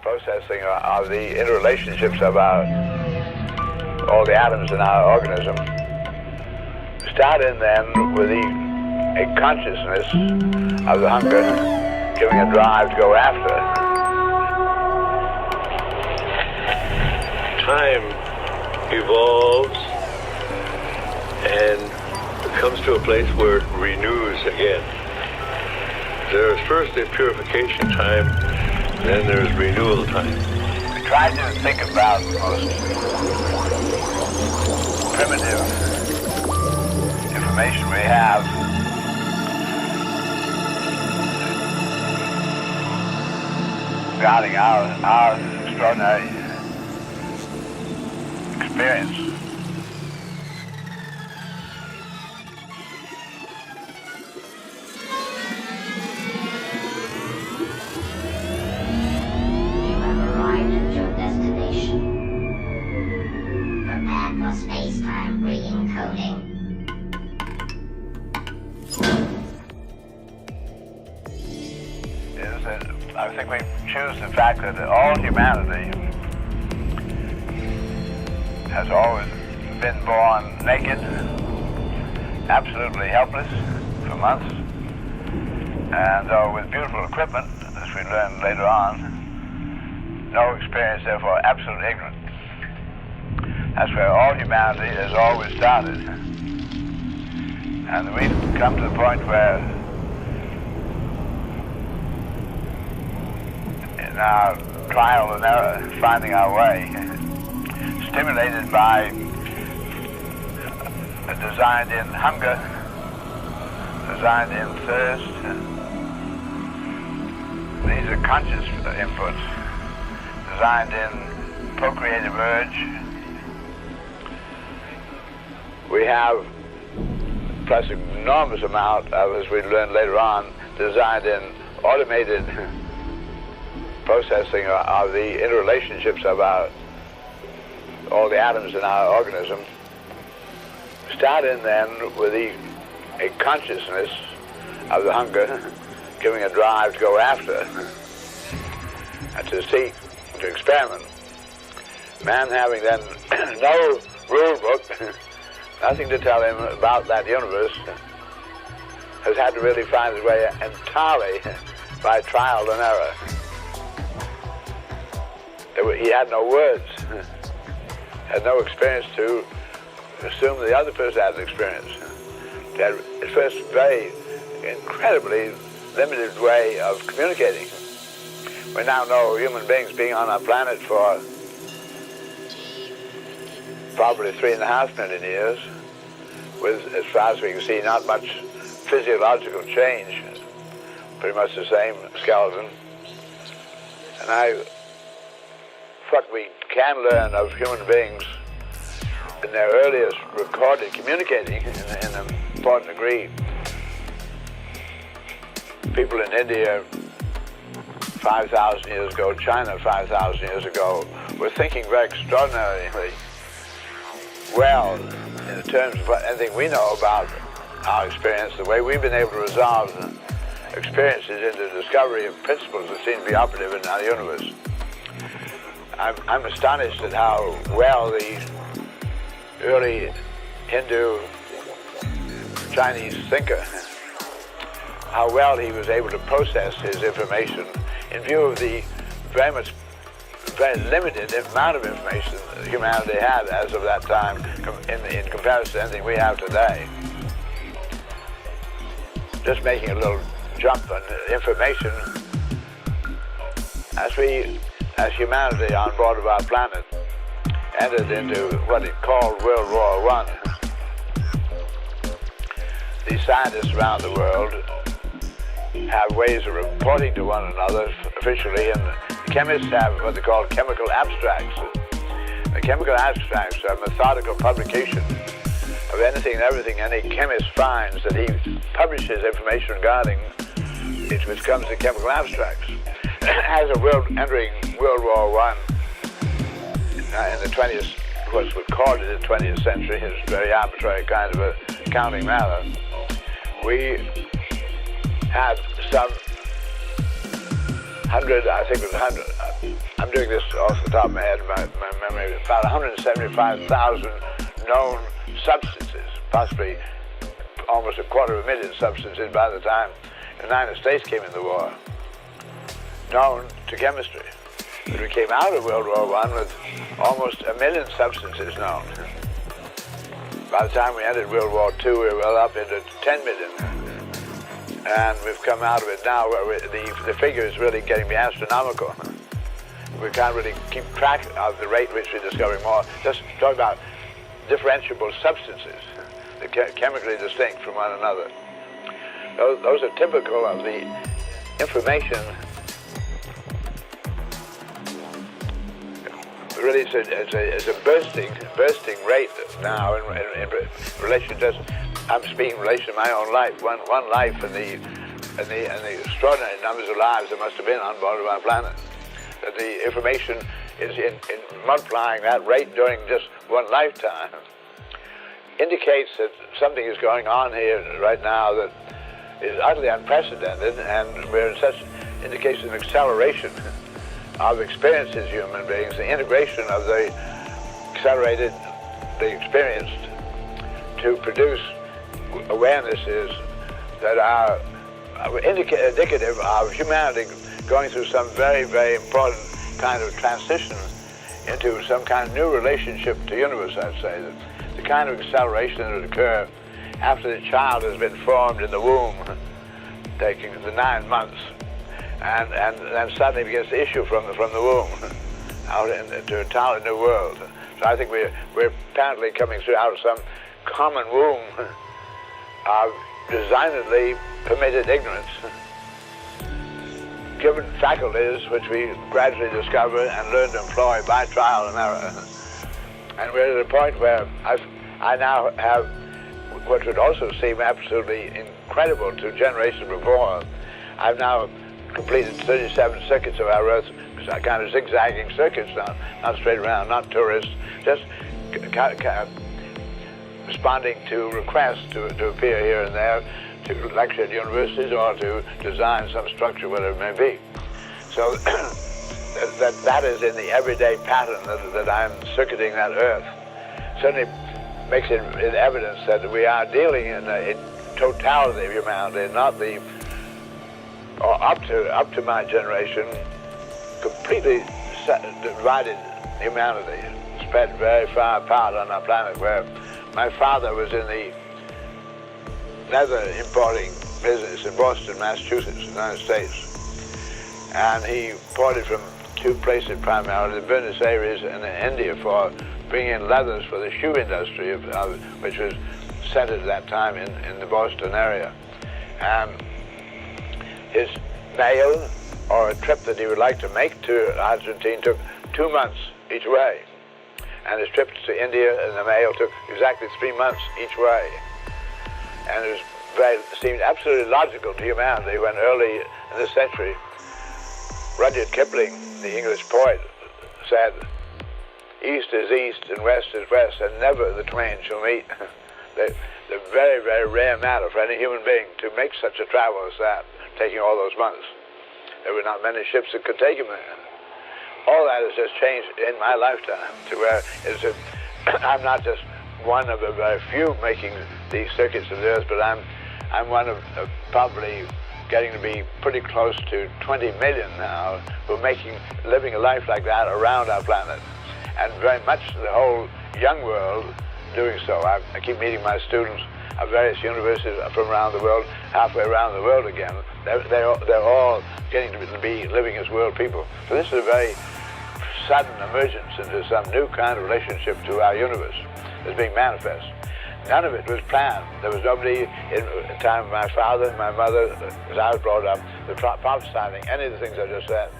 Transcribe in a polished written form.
processing of the interrelationships of all the atoms in our organism. Start in then with a consciousness of the hunger, giving a drive to go after. Time evolves and comes to a place where it renews again. There's first a purification time, then there's renewal time. We try to think about the most primitive information we have regarding our extraordinary experience. Space-time re-encoding. I think we choose the fact that all humanity has always been born naked, absolutely helpless for months, and though with beautiful equipment, as we learn later on, no experience, therefore absolute ignorance. That's where all humanity has always started. And we've come to the point where in our trial and error, finding our way, stimulated by designed in hunger, designed in thirst. These are conscious inputs, designed in procreative urge. We have, plus an enormous amount of, as we learn later on, designed in automated processing of the interrelationships of all the atoms in our organism. Start in then with a consciousness of the hunger, giving a drive to go after, and to seek, to experiment. Man having then no rule book, nothing to tell him about that universe, has had to really find his way entirely by trial and error. He had no words, had no experience to assume the other person had an experience. He had his first very incredibly limited way of communicating. We now know human beings being on our planet for probably 3.5 million years, with, as far as we can see, not much physiological change, pretty much the same skeleton. And what we can learn of human beings in their earliest recorded communicating in an important degree. People in India 5,000 years ago, China 5,000 years ago, were thinking very extraordinarily well in terms of anything we know about our experience, the way we've been able to resolve experiences into the discovery of principles that seem to be operative in our universe. I'm astonished at how well the early Hindu Chinese thinker, how well he was able to process his information in view of the very limited amount of information that humanity had as of that time in comparison to anything we have today. Just making a little jump on information, as humanity on board of our planet entered into what it called World War I. These scientists around the world have ways of reporting to one another officially, and chemists have what they call chemical abstracts. The chemical abstracts are methodical publication of anything and everything any chemist finds that he publishes information regarding, which comes in chemical abstracts. As a world entering World War I in the 20th, what's called the 20th century, is a very arbitrary kind of a counting matter. We have some 100, I think it was 100. I'm doing this off the top of my head, my memory, about 175,000 known substances, possibly almost 250,000 substances by the time the United States came in the war, known to chemistry. But we came out of World War I with almost 1 million substances known. By the time we entered World War II, we were well up into 10 million. And we've come out of it now where the figure is really getting to be astronomical. We can't really keep track of the rate which we're discovering more. Just talk about differentiable substances, chemically distinct from one another. Those are typical of the information. Really, it's a bursting rate now in relation to. I'm speaking in relation to my own life. One life and the extraordinary numbers of lives there must have been on board of our planet. That the information is in multiplying that rate during just one lifetime indicates that something is going on here right now that is utterly unprecedented, and we're in such indication of acceleration of experience as human beings, the integration of the accelerated, the experienced, to produce awarenesses that are indicative of humanity going through some very, very important kind of transition into some kind of new relationship to the universe, I'd say. The kind of acceleration that would occur after the child has been formed in the womb, taking the 9 months, and then suddenly begins to issue from the womb out into a entirely new world. So I think we're apparently coming through out of some common womb of designedly permitted ignorance, given faculties which we gradually discover and learn to employ by trial and error. And we're at a point where I now have what would also seem absolutely incredible to generations before. I've now completed 37 circuits of our Earth, kind of zigzagging circuits, not straight around, not tourists, just responding to requests to appear here and there, to lecture at universities or to design some structure, whatever it may be. So that is in the everyday pattern that I'm circuiting that Earth. Certainly makes it in evidence that we are dealing in totality of humanity, not the, or up to my generation, completely divided humanity, spread very far apart on our planet, where my father was in the leather importing business in Boston, Massachusetts, United States. And he imported from two places primarily, Buenos Aires and India, for bringing in leathers for the shoe industry, which was centered at that time in the Boston area. And his mail, or a trip that he would like to make to Argentina, took 2 months each way. And his trips to India and the mail took exactly 3 months each way. And it seemed absolutely logical to humanity when early in this century, Rudyard Kipling, the English poet, said, "East is east and west is west, and never the twain shall meet." They're very, very rare matter for any human being to make such a travel as that, taking all those months. There were not many ships that could take him there. All that has just changed in my lifetime to where I'm not just one of the very few making these circuits of the Earth, but I'm one of probably getting to be pretty close to 20 million now who are living a life like that around our planet. And very much the whole young world doing so. I keep meeting my students at various universities from around the world, halfway around the world again. They're all getting to be living as world people. So this is a very sudden emergence into some new kind of relationship to our universe that's being manifest. None of it was planned. There was nobody in the time of my father and my mother, as I was brought up, prophesying any of the things I just said.